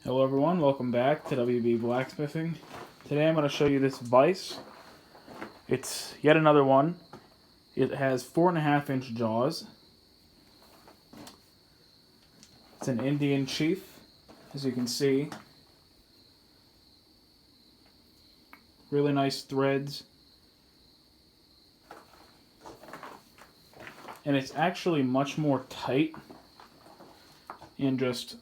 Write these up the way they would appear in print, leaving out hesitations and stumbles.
Hello everyone, welcome back to WB Blacksmithing. Today I'm going to show you this vise. It's yet another one. It has 4.5-inch jaws. It's an Indian chief, as you can see. Really nice threads. And it's actually much more tight and just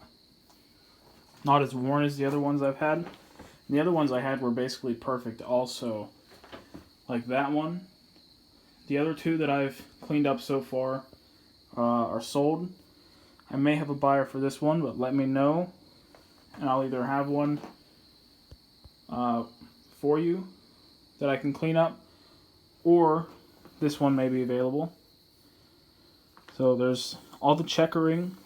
not as worn as the other ones I've had. And the other ones I had were basically perfect also. Like that one. The other two that I've cleaned up so far are sold. I may have a buyer for this one, but let me know. And I'll either have one for you that I can clean up, or this one may be available. So there's all the checkering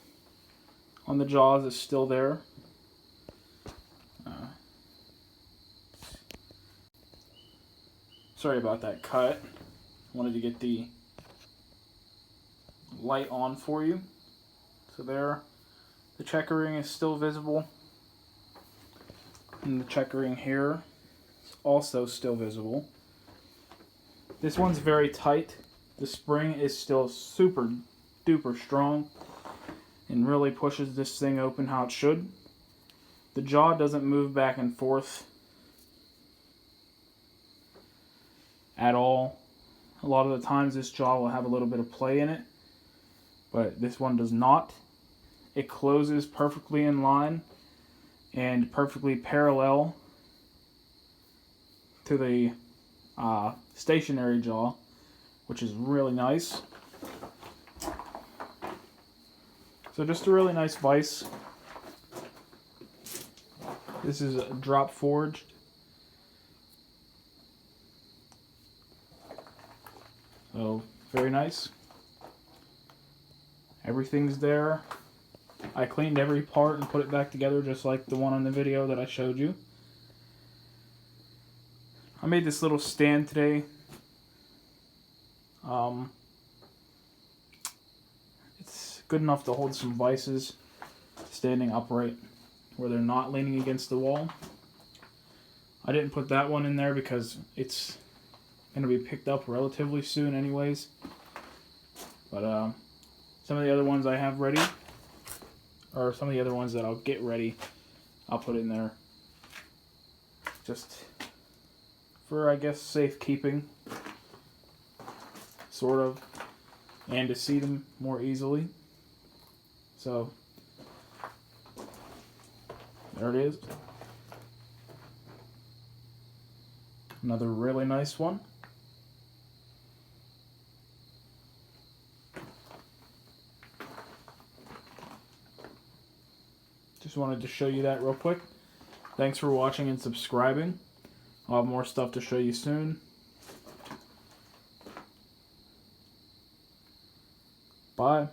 on the jaws is still there. Sorry about that cut. Wanted to get the light on for you. So there, the checkering is still visible. And the checkering here is also still visible. This one's very tight. The spring is still super duper strong and really pushes this thing open how it should. The jaw doesn't move back and forth at all. A lot of the times this jaw will have a little bit of play in it, but this one does not. It closes perfectly in line and perfectly parallel to the stationary jaw, which is really nice. So just a really nice vise. This is drop forged. So, very nice. Everything's there. I cleaned every part and put it back together just like the one on the video that I showed you. I made this little stand today. It's good enough to hold some vices standing upright where they're not leaning against the wall. I didn't put that one in there because it's going to be picked up relatively soon anyways. But some of the other ones I have ready, or some of the other ones that I'll get ready, I'll put in there. Just for, I guess, safekeeping, sort of, and to see them more easily. So, there it is. Another really nice one. Just wanted to show you that real quick. Thanks for watching and subscribing. I'll have more stuff to show you soon. Bye.